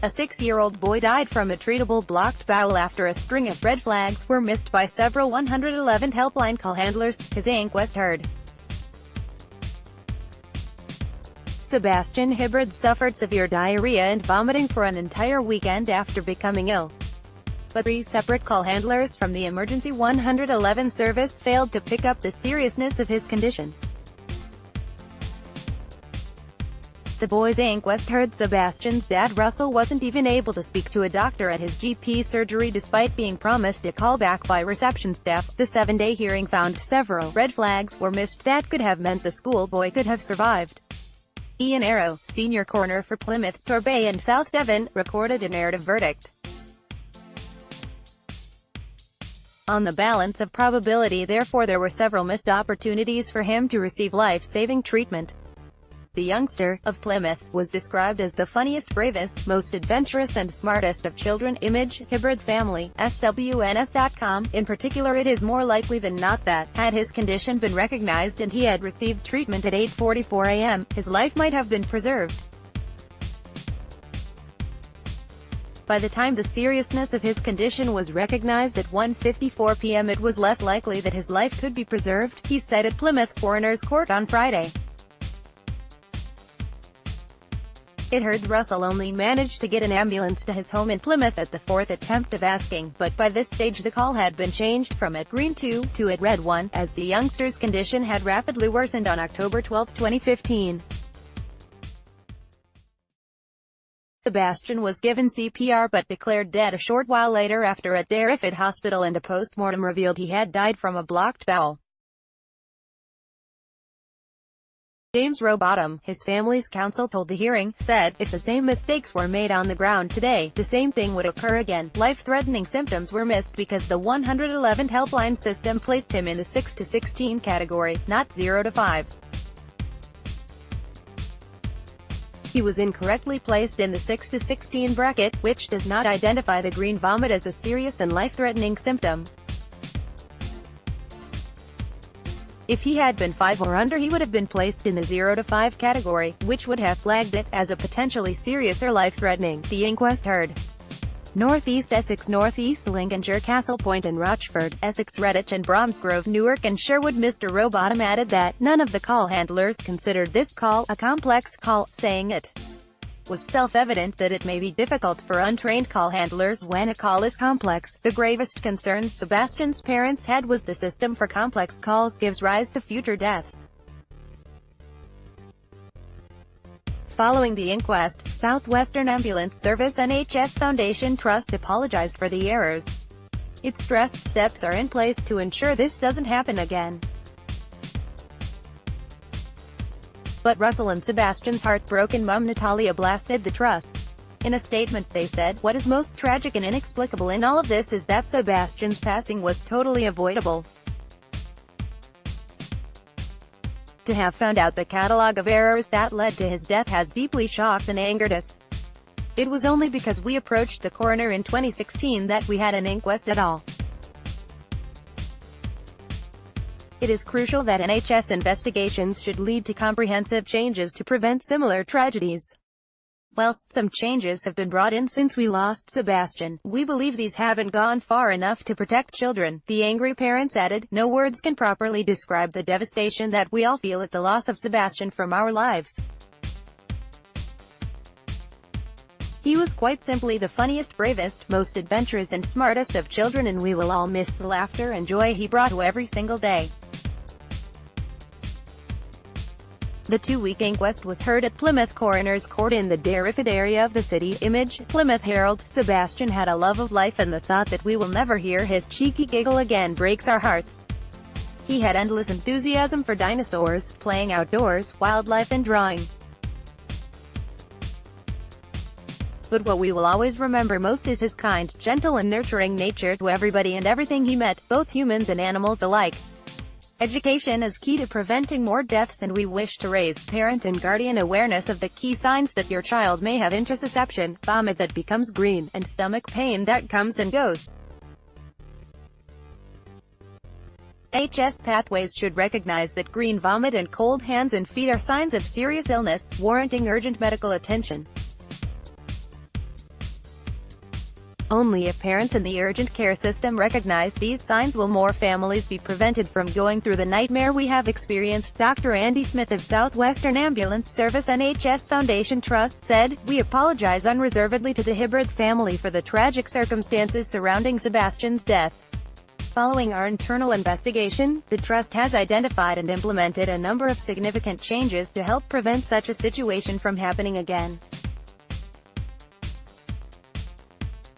A 6-year-old boy died from a treatable blocked bowel after a string of red flags were missed by several 111 helpline call handlers, his inquest heard. Sebastian Hibberd suffered severe diarrhea and vomiting for an entire weekend after becoming ill. But 3 separate call handlers from the emergency 111 service failed to pick up the seriousness of his condition. The boy's inquest heard Sebastian's dad Russell wasn't even able to speak to a doctor at his GP surgery despite being promised a callback by reception staff. The 7-day hearing found several red flags were missed that could have meant the schoolboy could have survived. Ian Arrow, senior coroner for Plymouth, Torbay and South Devon, recorded a narrative verdict. On the balance of probability, therefore, there were several missed opportunities for him to receive life-saving treatment. The youngster, of Plymouth, was described as the funniest, bravest, most adventurous and smartest of children. Image, Hibberd family, SWNS.com. In particular, it is more likely than not that, had his condition been recognized and he had received treatment at 8:44 a.m., his life might have been preserved. By the time the seriousness of his condition was recognized at 1:54 p.m., it was less likely that his life could be preserved, he said at Plymouth Coroner's Court on Friday. It heard Russell only managed to get an ambulance to his home in Plymouth at the 4th attempt of asking, but by this stage the call had been changed from at green 2 to at red 1, as the youngster's condition had rapidly worsened on October 12, 2015. Sebastian was given CPR but declared dead a short while later after at Darriford Hospital, and a post-mortem revealed he had died from a blocked bowel. James Rowbottom, his family's counsel, told the hearing, said, "If the same mistakes were made on the ground today, the same thing would occur again. Life-threatening symptoms were missed because the 111 helpline system placed him in the 6 to 16 category, not 0 to 5. He was incorrectly placed in the 6 to 16 bracket, which does not identify the green vomit as a serious and life-threatening symptom. If he had been 5 or under, he would have been placed in the 0 to 5 category, which would have flagged it as a potentially serious or life-threatening," the inquest heard. North East Essex, North East Lincolnshire, Castle Point and Rochford, Essex, Redditch and Bromsgrove, Newark and Sherwood. Mr. Rowbottom added that none of the call handlers considered this call a complex call, saying it was self-evident that it may be difficult for untrained call handlers when a call is complex. The gravest concerns Sebastian's parents had was the system for complex calls gives rise to future deaths. Following the inquest, Southwestern Ambulance Service NHS Foundation Trust apologized for the errors. It stressed steps are in place to ensure this doesn't happen again. But Russell and Sebastian's heartbroken mum Natalia blasted the trust. In a statement they said, "What is most tragic and inexplicable in all of this is that Sebastian's passing was totally avoidable. To have found out the catalogue of errors that led to his death has deeply shocked and angered us. It was only because we approached the coroner in 2016 that we had an inquest at all. It is crucial that NHS investigations should lead to comprehensive changes to prevent similar tragedies. Whilst some changes have been brought in since we lost Sebastian, we believe these haven't gone far enough to protect children." The angry parents added, "No words can properly describe the devastation that we all feel at the loss of Sebastian from our lives. He was quite simply the funniest, bravest, most adventurous and smartest of children, and we will all miss the laughter and joy he brought to every single day." The 2-week inquest was heard at Plymouth Coroner's Court in the Darriford area of the city. Image, Plymouth Herald. Sebastian had a love of life, and the thought that we will never hear his cheeky giggle again breaks our hearts. He had endless enthusiasm for dinosaurs, playing outdoors, wildlife and drawing. But what we will always remember most is his kind, gentle and nurturing nature to everybody and everything he met, both humans and animals alike. Education is key to preventing more deaths, and we wish to raise parent and guardian awareness of the key signs that your child may have: intussusception, vomit that becomes green, and stomach pain that comes and goes. NHS pathways should recognize that green vomit and cold hands and feet are signs of serious illness, warranting urgent medical attention. Only if parents in the urgent care system recognize these signs will more families be prevented from going through the nightmare we have experienced. Dr. Andy Smith of Southwestern Ambulance Service NHS Foundation Trust said, "We apologize unreservedly to the Hibberd family for the tragic circumstances surrounding Sebastian's death. Following our internal investigation, the Trust has identified and implemented a number of significant changes to help prevent such a situation from happening again."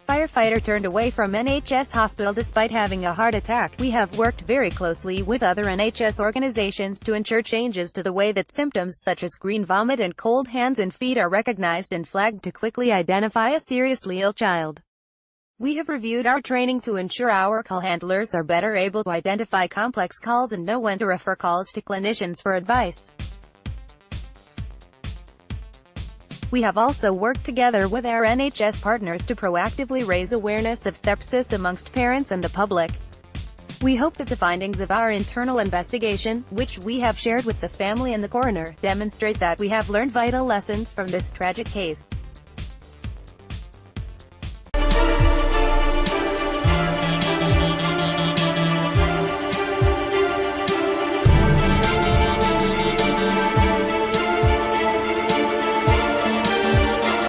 Firefighter turned away from NHS hospital despite having a heart attack. "We have worked very closely with other NHS organizations to ensure changes to the way that symptoms such as green vomit and cold hands and feet are recognized and flagged to quickly identify a seriously ill child. We have reviewed our training to ensure our call handlers are better able to identify complex calls and know when to refer calls to clinicians for advice. We have also worked together with our NHS partners to proactively raise awareness of sepsis amongst parents and the public. We hope that the findings of our internal investigation, which we have shared with the family and the coroner, demonstrate that we have learned vital lessons from this tragic case."